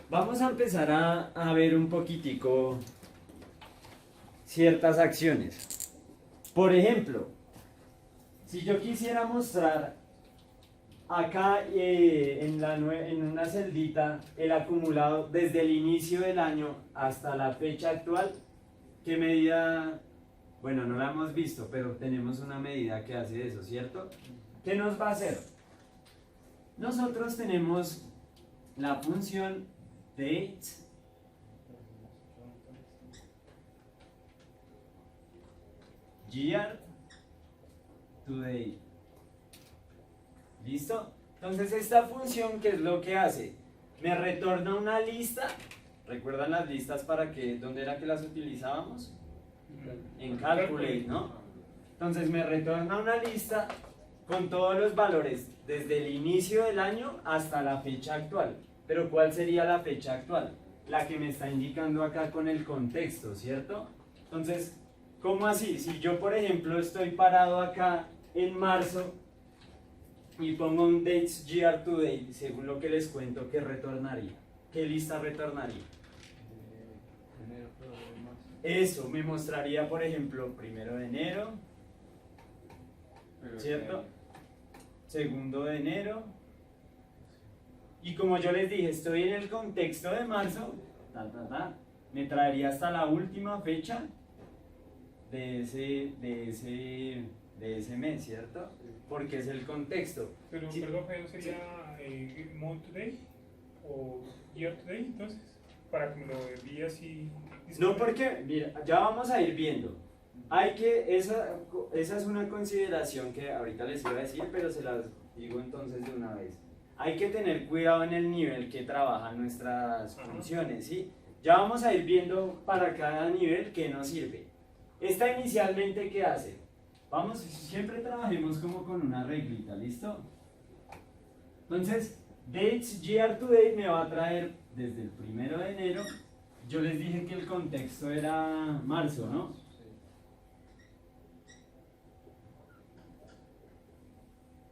Vamos a empezar a ver un poquitico ciertas acciones. Por ejemplo, si yo quisiera mostrar acá en una celdita el acumulado desde el inicio del año hasta la fecha actual, ¿qué medida? Bueno, no la hemos visto, pero tenemos una medida que hace eso, ¿cierto? ¿Qué nos va a hacer? Nosotros tenemos la función date year to date. ¿Listo? Entonces esta función, ¿qué es lo que hace? Me retorna una lista. ¿Recuerdan las listas para que, dónde era que las utilizábamos? En Calculate, ¿no? Entonces me retorna una lista con todos los valores desde el inicio del año hasta la fecha actual. Pero ¿cuál sería la fecha actual? La que me está indicando acá con el contexto, ¿cierto? Entonces, ¿cómo así? Si yo, por ejemplo, estoy parado acá en marzo y pongo un dates year to date, según lo que les cuento, ¿qué retornaría? ¿Qué lista retornaría? Eso me mostraría, por ejemplo, 1 de enero, ¿cierto? 2 de enero. Y como yo les dije, estoy en el contexto de marzo, me traería hasta la última fecha de ese mes, ¿cierto? Porque es el contexto. Pero, Sí. perdón, ¿no sería month to day o year to day, entonces? Para que me lo envíe así. No, porque, mira, ya vamos a ir viendo. Esa es una consideración que ahorita les iba a decir, pero se las digo entonces de una vez. Hay que tener cuidado en el nivel que trabajan nuestras funciones, ¿sí? Ya vamos a ir viendo para cada nivel qué nos sirve. Esta inicialmente, ¿qué hace? Vamos, siempre trabajemos como con una reglita, ¿listo? Entonces, dates year to date me va a traer desde el 1 de enero. Yo les dije que el contexto era marzo, ¿no?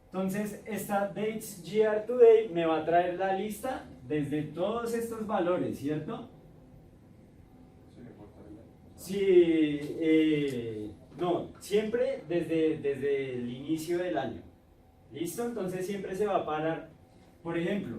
Entonces, esta dates year to date me va a traer la lista desde todos estos valores, ¿cierto? Sí, no, siempre desde el inicio del año. ¿Listo? Entonces siempre se va a parar, por ejemplo,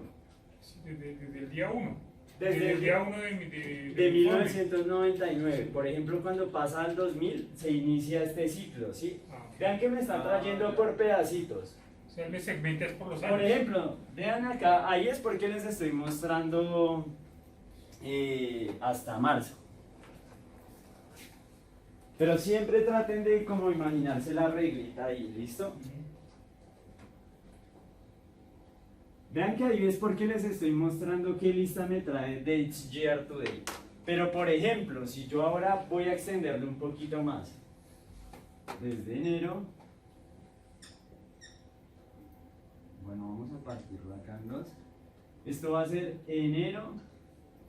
Sí, desde el día 1. desde el día 1 de 1999. Por ejemplo, cuando pasa al 2000 se inicia este ciclo, ¿sí? Vean que me está trayendo por pedacitos. O sea, me segmentas por los años. Por ejemplo, vean acá, ahí es porque les estoy mostrando hasta marzo. Pero siempre traten de como imaginarse la reglita ahí, ¿listo? Vean que ahí es porque les estoy mostrando qué lista me trae dates year to date. Pero por ejemplo, si yo ahora voy a extenderlo un poquito más, desde enero, bueno, vamos a partirlo acá en dos. Esto va a ser enero,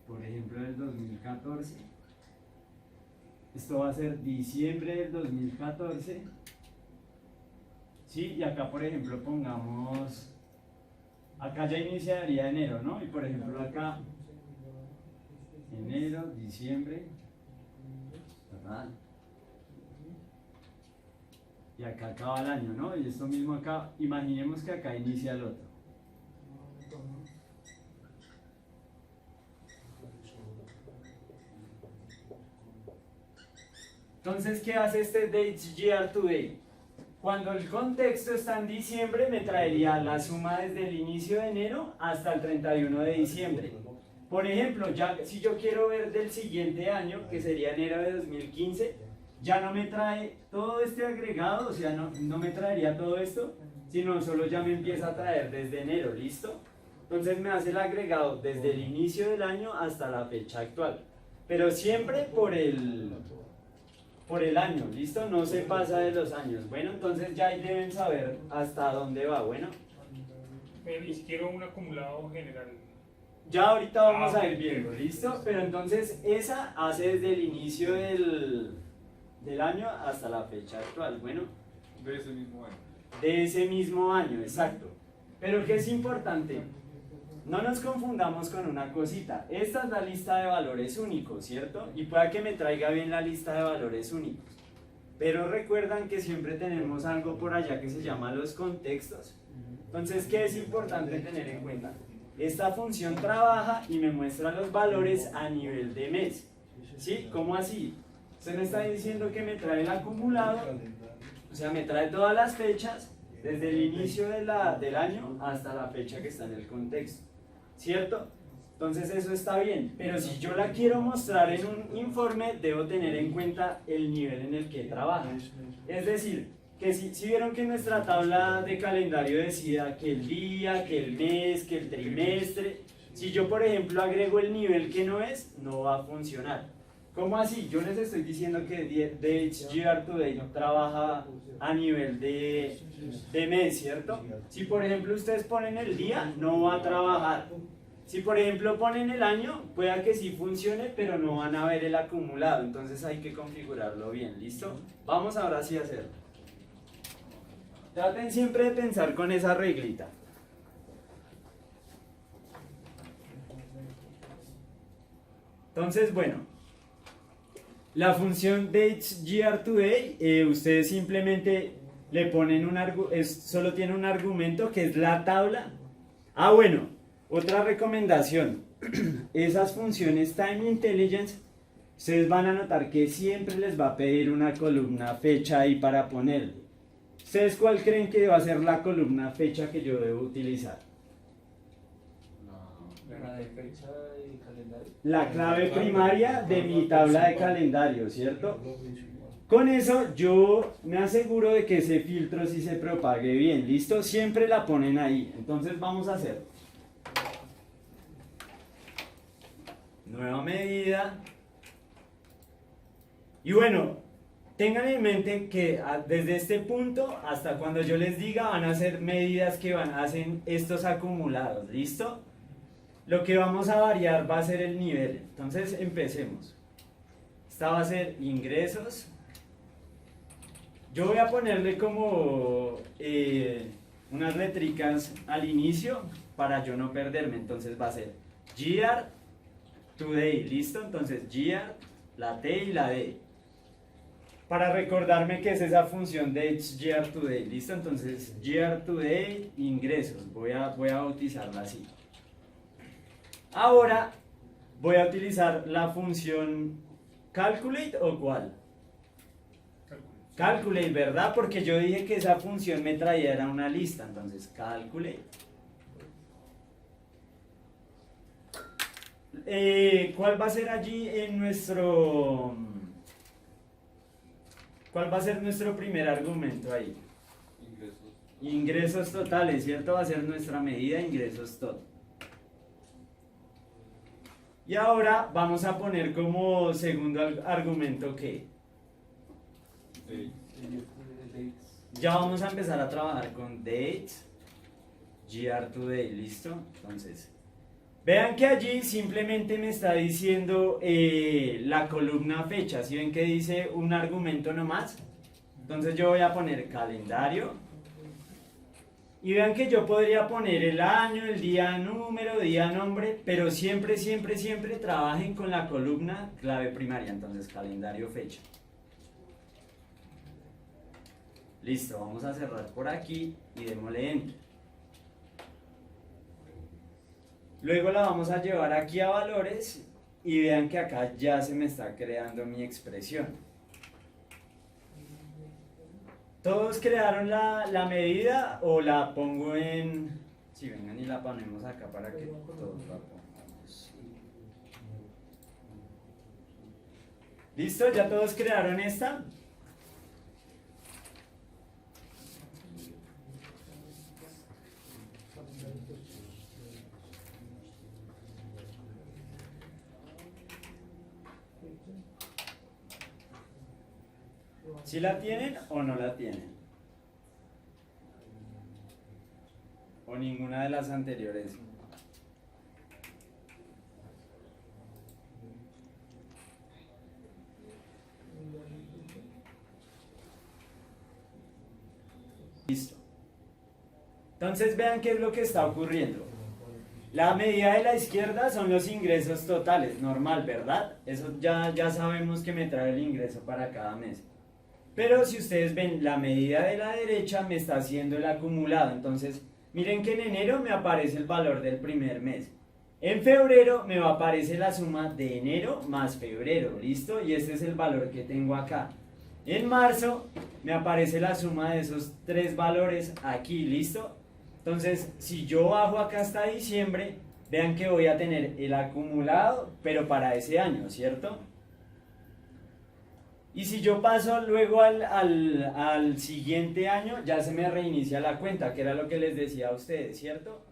por ejemplo, del 2014. Esto va a ser diciembre del 2014. Sí, y acá, por ejemplo, pongamos, acá ya iniciaría enero, ¿no? Y por ejemplo acá, enero, diciembre, ¿verdad? Y acá acaba el año, ¿no? Y esto mismo acá, imaginemos que acá inicia el otro. Entonces, ¿qué hace este dates year to date? Cuando el contexto está en diciembre, me traería la suma desde el inicio de enero hasta el 31 de diciembre. Por ejemplo, ya si yo quiero ver del siguiente año, que sería enero de 2015, ya no me trae todo este agregado, o sea, no me traería todo esto, sino solo ya me empieza a traer desde enero, ¿listo? Entonces me hace el agregado desde el inicio del año hasta la fecha actual. Pero siempre por el año, ¿listo? No se pasa de los años. Bueno, entonces ya ahí deben saber hasta dónde va, bueno. Y si quiero un acumulado general. Ya ahorita vamos a ir viendo, ¿listo? Pero entonces esa hace desde el inicio del año hasta la fecha actual, bueno. De ese mismo año. De ese mismo año, exacto. Pero ¿qué es importante? no nos confundamos con una cosita. Esta es la lista de valores únicos, ¿cierto? Y pueda que me traiga bien la lista de valores únicos. Pero recuerdan que siempre tenemos algo por allá que se llama los contextos. Entonces, ¿qué es importante tener en cuenta? Esta función trabaja y me muestra los valores a nivel de mes. ¿Sí? ¿Cómo así? Se me está diciendo que me trae el acumulado, o sea, me trae todas las fechas desde el inicio del año hasta la fecha que está en el contexto, ¿cierto? Entonces eso está bien, pero si yo la quiero mostrar en un informe, debo tener en cuenta el nivel en el que trabaja. Es decir, que si vieron que nuestra tabla de calendario decía que el día, que el mes, que el trimestre, si yo por ejemplo agrego el nivel que no es, no va a funcionar. ¿Cómo así? Yo les estoy diciendo que Dates Year to Date trabaja a nivel de mes, ¿cierto? Si por ejemplo ustedes ponen el día, no va a trabajar. Si por ejemplo ponen el año, pueda que sí funcione, pero no van a ver el acumulado. Entonces hay que configurarlo bien, ¿listo? Vamos ahora sí a hacerlo. Traten siempre de pensar con esa reglita. Entonces, bueno, la función DateYearToday, ustedes simplemente le ponen solo tiene un argumento que es la tabla. Ah, bueno, otra recomendación. Esas funciones Time Intelligence, ustedes van a notar que siempre les va a pedir una columna fecha ahí para ponerle. ¿Ustedes cuál creen que va a ser la columna fecha que yo debo utilizar? La de fecha y calendario. La clave primaria de mi tabla de calendario, ¿cierto? Con eso yo me aseguro de que ese filtro sí se propague bien, ¿listo? Siempre la ponen ahí. Entonces vamos a hacer nueva medida. Y bueno, tengan en mente que desde este punto hasta cuando yo les diga van a ser medidas que hacen estos acumulados, ¿listo? Lo que vamos a variar va a ser el nivel. Entonces empecemos. Esta va a ser ingresos. Yo voy a ponerle como unas letricas al inicio para yo no perderme. Entonces va a ser year today, ¿listo? Entonces year, la T y la D. Para recordarme que es esa función de year today, ¿listo? Entonces year today, ingresos. Voy a bautizarla así. Ahora voy a utilizar la función calculate o cuál. Calculate, ¿verdad? Porque yo dije que esa función me traía era una lista, entonces calculate. ¿Cuál va a ser allí en nuestro... ¿Cuál va a ser nuestro primer argumento ahí? Ingresos totales, ¿cierto? Va a ser nuestra medida de ingresos total. Y ahora vamos a poner como segundo argumento ¿qué? Ya vamos a empezar a trabajar con dates, year to day, ¿listo? Entonces, vean que allí simplemente me está diciendo la columna fecha. ¿Sí ven que dice un argumento nomás? Entonces yo voy a poner calendario. Y vean que yo podría poner el año, el día número, día nombre, pero siempre, siempre, siempre trabajen con la columna clave primaria. Entonces, calendario, fecha. Listo, vamos a cerrar por aquí y démosle enter. Luego la vamos a llevar aquí a valores y vean que acá ya se me está creando mi expresión. ¿Todos crearon la medida o la pongo en... Si vengan y la ponemos acá para que todos la pongamos. ¿Listo? ¿Ya todos crearon esta? ¿Sí la tienen o no la tienen? ¿O ninguna de las anteriores? Listo. Entonces vean qué es lo que está ocurriendo. La medida de la izquierda son los ingresos totales, normal, ¿verdad? Eso ya sabemos que me trae el ingreso para cada mes. Pero si ustedes ven, la medida de la derecha me está haciendo el acumulado. Entonces, miren que en enero me aparece el valor del primer mes. En febrero me va a aparecer la suma de enero más febrero, ¿listo? Y este es el valor que tengo acá. En marzo me aparece la suma de esos tres valores aquí, ¿listo? Entonces, si yo bajo acá hasta diciembre, vean que voy a tener el acumulado, pero para ese año, ¿cierto? Y si yo paso luego al siguiente año, ya se me reinicia la cuenta, que era lo que les decía a ustedes, ¿cierto?